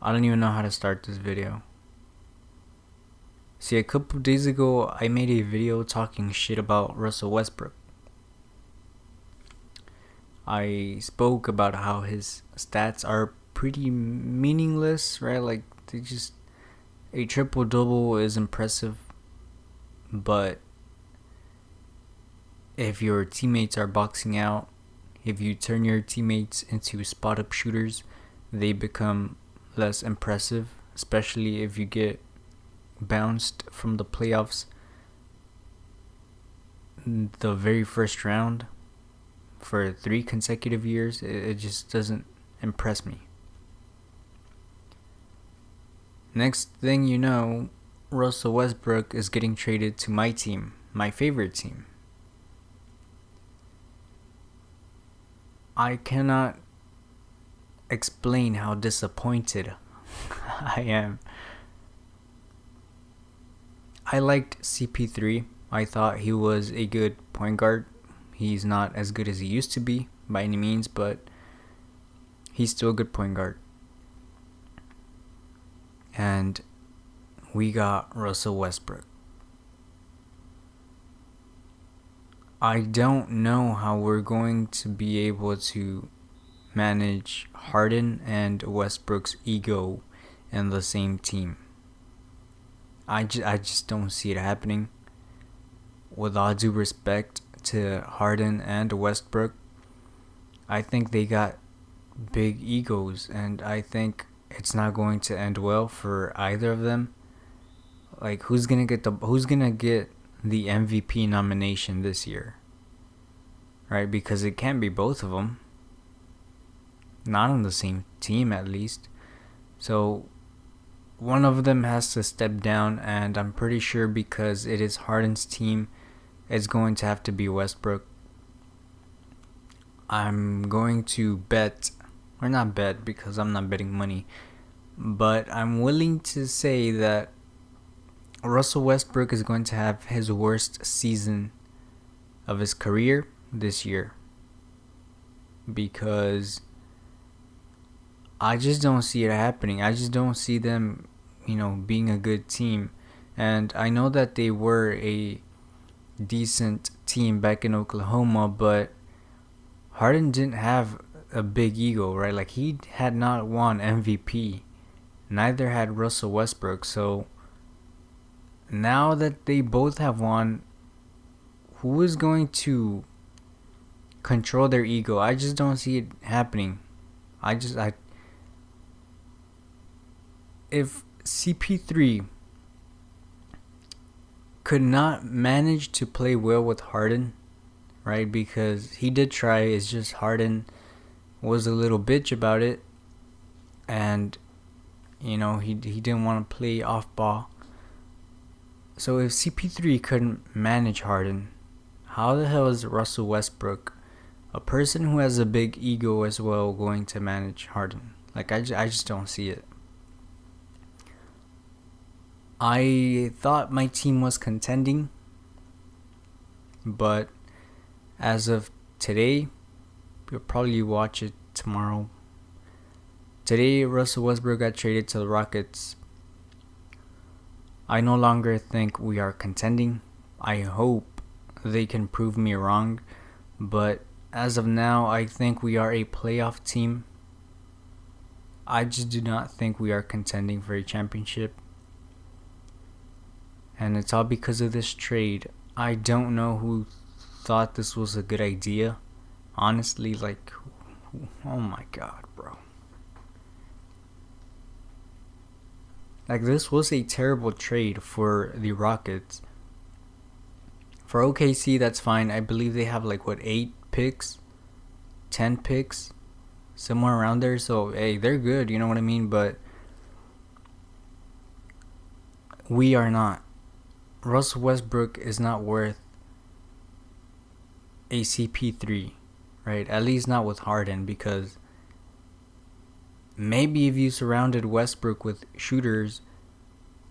I don't even know how to start this video. See, a couple days ago, I made a video talking shit about Russell Westbrook. I spoke about how his stats are pretty meaningless, right? Like, a triple double is impressive, but if your teammates are boxing out, if you turn your teammates into spot up shooters, they become less impressive, especially if you get bounced from the playoffs the very first round for 3 consecutive years. It just doesn't impress me. Next thing you know, Russell Westbrook is getting traded to my team, my favorite team. I cannot explain how disappointed I am. I liked CP3. I thought he was a good point guard. He's not as good as he used to be by any means, but he's still a good point guard. And we got Russell Westbrook. I don't know how we're going to be able to manage Harden and Westbrook's ego in the same team. I just don't see it happening. With all due respect to Harden and Westbrook, I think they got big egos, and I think it's not going to end well for either of them. Like, who's gonna get the MVP nomination this year? Right? Because it can't be both of them. Not on the same team, at least. So one of them has to step down, and I'm pretty sure because it is Harden's team, it's going to have to be Westbrook. I'm going to bet, or not bet because I'm not betting money, but I'm willing to say that Russell Westbrook is going to have his worst season of his career this year, because I just don't see it happening. I just don't see them, being a good team. And I know that they were a decent team back in Oklahoma, but Harden didn't have a big ego, right? Like, he had not won MVP. Neither had Russell Westbrook. So now that they both have won, who is going to control their ego? I just don't see it happening. If CP3 could not manage to play well with Harden, right? Because he did try, it's just Harden was a little bitch about it, and he didn't want to play off ball. So if CP3 couldn't manage Harden, how the hell is Russell Westbrook, a person who has a big ego as well, going to manage Harden? Like, I just don't see it. I thought my team was contending, but as of today, you'll probably watch it tomorrow. Today, Russell Westbrook got traded to the Rockets. I no longer think we are contending. I hope they can prove me wrong, but as of now, I think we are a playoff team. I just do not think we are contending for a championship. And it's all because of this trade. I don't know who thought this was a good idea. Honestly, like, oh my god, bro. Like, this was a terrible trade for the Rockets. For OKC, that's fine. I believe they have 8 picks? 10 picks? Somewhere around there. So, hey, they're good, you know what I mean? But we are not. Russell Westbrook is not worth a CP3, right? At least not with Harden, because maybe if you surrounded Westbrook with shooters,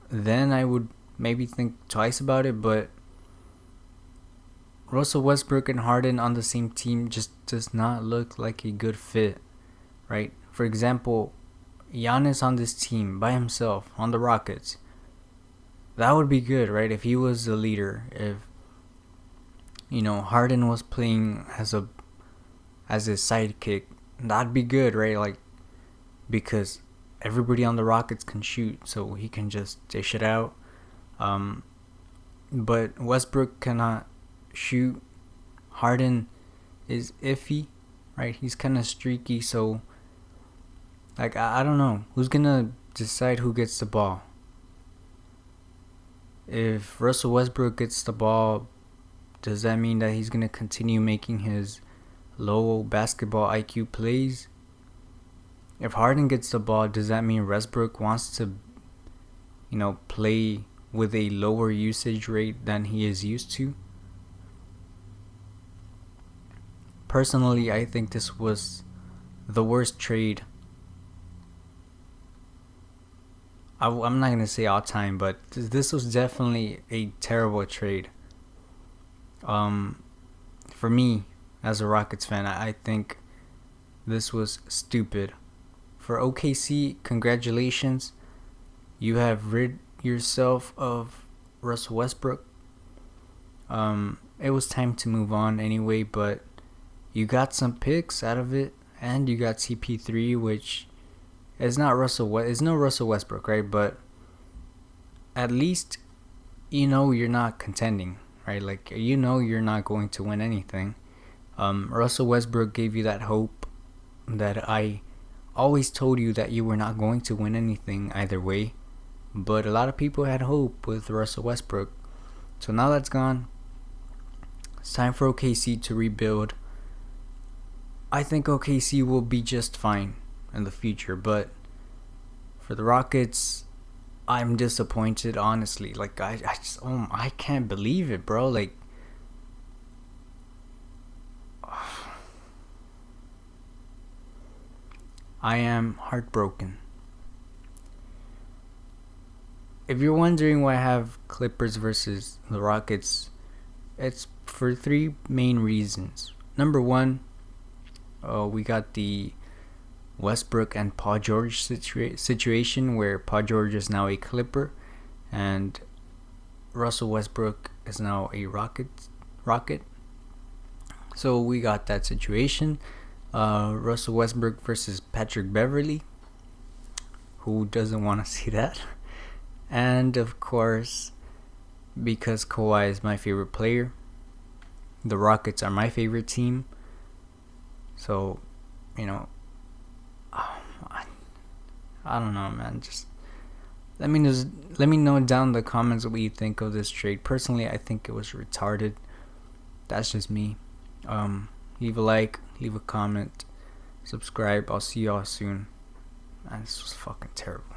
then I would maybe think twice about it. But Russell Westbrook and Harden on the same team just does not look like a good fit, right? For example, Giannis on this team by himself on the Rockets. That would be good, right? If he was the leader, if Harden was playing as his sidekick, that'd be good, right? Like, because everybody on the Rockets can shoot, so he can just dish it out. But Westbrook cannot shoot. Harden is iffy, right? He's kind of streaky, so like I don't know who's gonna decide who gets the ball. If Russell Westbrook gets the ball, does that mean that he's gonna continue making his low basketball IQ plays? If Harden gets the ball, does that mean Westbrook wants to, play with a lower usage rate than he is used to? Personally, I think this was the worst trade. I'm not going to say all time, but this was definitely a terrible trade. For me, as a Rockets fan, I think this was stupid. For OKC, congratulations. You have rid yourself of Russell Westbrook. It was time to move on anyway, but you got some picks out of it, and you got CP3, which is not it's no Russell Westbrook, right? But at least you're not contending, right? Like you're not going to win anything. Russell Westbrook gave you that hope that I always told you that you were not going to win anything either way. But a lot of people had hope with Russell Westbrook. So now that's gone. It's time for OKC to rebuild. I think OKC will be just fine in the future, but for the Rockets, I'm disappointed, honestly. Like I can't believe it, bro. Like I am heartbroken. If you're wondering why I have Clippers versus the Rockets, it's for three main reasons. Number one, we got the Westbrook and Paul George situation where Paul George is now a Clipper and Russell Westbrook is now a Rocket. So we got that situation. Russell Westbrook versus Patrick Beverley. Who doesn't want to see that? And of course, because Kawhi is my favorite player, the Rockets are my favorite team. So, I don't know, man. Just let me know down in the comments what you think of this trade. Personally, I think it was retarded. That's just me. Leave a like, leave a comment, subscribe. I'll see y'all soon. Man, this was fucking terrible.